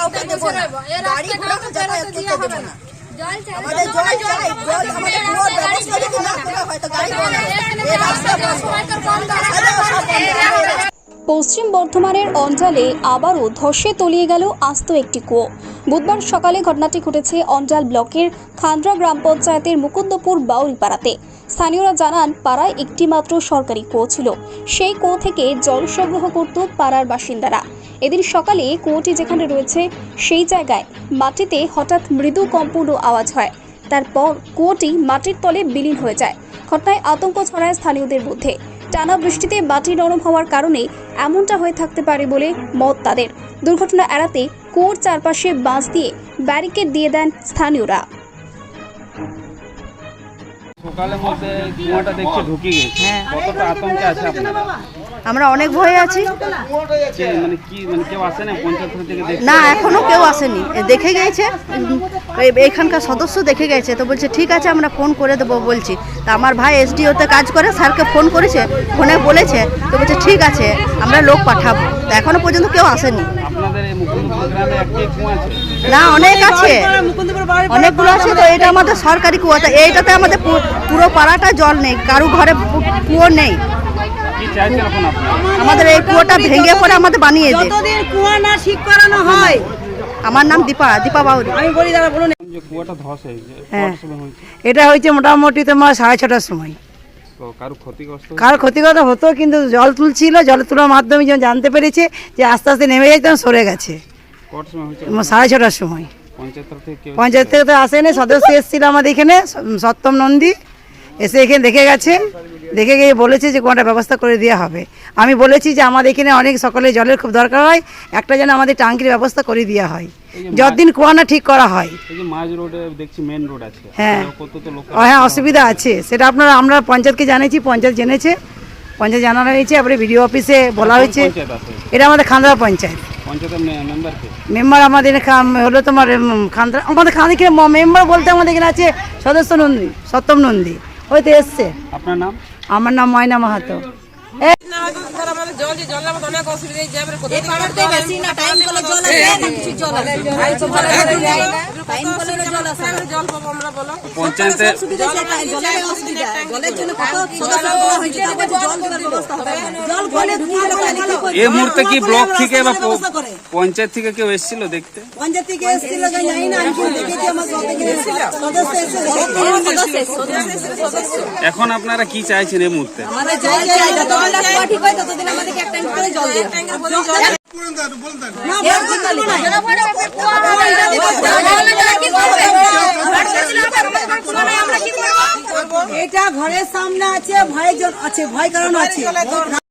কাউকে দেব না, গাড়ি ঘোড়া যাতায়াত করতে দেব না। আমাদের জল চাই, জল আমাদের কোনো ব্যবস্থা যদি না করা হয় তো গাড়ি ঘোড়া এই রাস্তা বন্ধ। পশ্চিম বর্ধমানের অঞ্জালে আবারও ধসে তলিয়ে গেল আস্ত একটি কুয়ো। বুধবার সকালে ঘটনাটি ঘটেছে অঞ্জাল ব্লকের খান্দ্রা গ্রাম পঞ্চায়েতের মুকুন্দপুর বাউরিপাড়াতে। স্থানীয়রা জানান, পাড়ায় একটি মাত্র সরকারি কুয়ো ছিল। সেই কুয়ো থেকে জল সংগ্রহ করত পাড়ার বাসিন্দারা। এদিন সকালে কুয়োটি যেখানে রয়েছে সেই জায়গায় মাটিতে হঠাৎ মৃদু কম্পন আওয়াজ হয়। তারপর কুয়োটি মাটির তলে বিলীন হয়ে যায়। ঘটনায় আতঙ্ক ছড়ায় স্থানীয়দের মধ্যে। টানা বৃষ্টিতে মাটি নরম হওয়ার কারণে এমনটা হয়ে থাকতে পারে বলে মত তাদের। দুর্ঘটনা এড়াতে কুয়োর চারপাশে বাঁশ দিয়ে ব্যারিকেড দিয়ে দেন স্থানীয়রা। সকালে বলতে কুয়াটা দেখছি ঢুকে গেছে, কতটা আতঙ্কে আছে আপনারা? আমরা অনেক ভয়ে আছি। কেউ আসে না পঞ্চায়েত থেকে? না, এখনো কেউ আসেনি। দেখে গেছে, এখানকার সদস্য দেখে গেছে, তো বলছে ঠিক আছে আমরা ফোন করে দেবো বলছি। তা আমার ভাই এসডিওতে কাজ করে, স্যারকে ফোন করেছে, ফোনে বলেছে, তো বলছে ঠিক আছে আমরা লোক পাঠাবো। তো এখনো পর্যন্ত কেউ আসেনি। আপনাদের এই মুকুন্দপুর গ্রামে একটি কুয়া আছে? না, অনেক আছে, অনেকগুলো আছে। তো এটা আমাদের সরকারি কুয়া। তো এইটাতে আমাদের পুরো পাড়াটা জল নেই, কারো ঘরে কুয়ো নেই। আমাদের এই কুয়োটা ভেঙে পড়ে আমাদের বানিয়ে দেয়। যতদিন কুয়া না ঠিক করানো হয়। আমার নাম দীপা বাউরি। আমি বলি দাদা বলুন। কুয়াটা ধসে এটা হয়েছে মোটামুটি তোমার 6:30টার সময়। কারো ক্ষতিগ্রস্ত হতো, কিন্তু জল তুলছিল, জল তোলার মাধ্যমে যখন জানতে পেরেছে যে আস্তে আস্তে নেমে যায় তখন সরে গেছে। 6:30টার সময়। পঞ্চায়েত থেকে তো আসেনি, সদস্য এসেছিল আমাদের এখানে, সত্যম নন্দী এসে এখানে দেখে গেছে। দেখে গিয়ে বলেছে যে কোনটা ব্যবস্থা করে দেওয়া হবে। আমি বলেছি যে আমাদের এখানে অনেক সকালে জলের খুব দরকার হয়, একটা যেন আমাদের ট্যাঙ্কির ব্যবস্থা করে দেওয়া হয় যতদিন কুয়া না ঠিক করা হয়। হ্যাঁ হ্যাঁ, অসুবিধা আছে, সেটা আমরা পঞ্চায়েতকে জানিয়েছি, পঞ্চায়েত জেনেছে, পঞ্চায়েত জানানো হয়েছে, তারপরে বিডিও অফিসে বলা হয়েছে। এটা আমাদের খান্দ্রা পঞ্চায়েত। মেম্বার আমাদের হলো তোমার খান্দ্রা, আমাদের খান্দ্রা মেম্বার বলতে আমাদের এখানে আছে সদস্য নন্দী, সত্যম নন্দী, হয়তো এসছে। আপনার নাম? আমার নাম ময়না মাহাতো। এই মুহূর্তে কি ব্লক থেকে বা পঞ্চায়েত থেকে কেউ এসেছিল দেখতে? এখন আপনারা কি চাইছেন এই মুহূর্তে? এটা ঘরের সামনে আছে, ভয় কারণ আছে।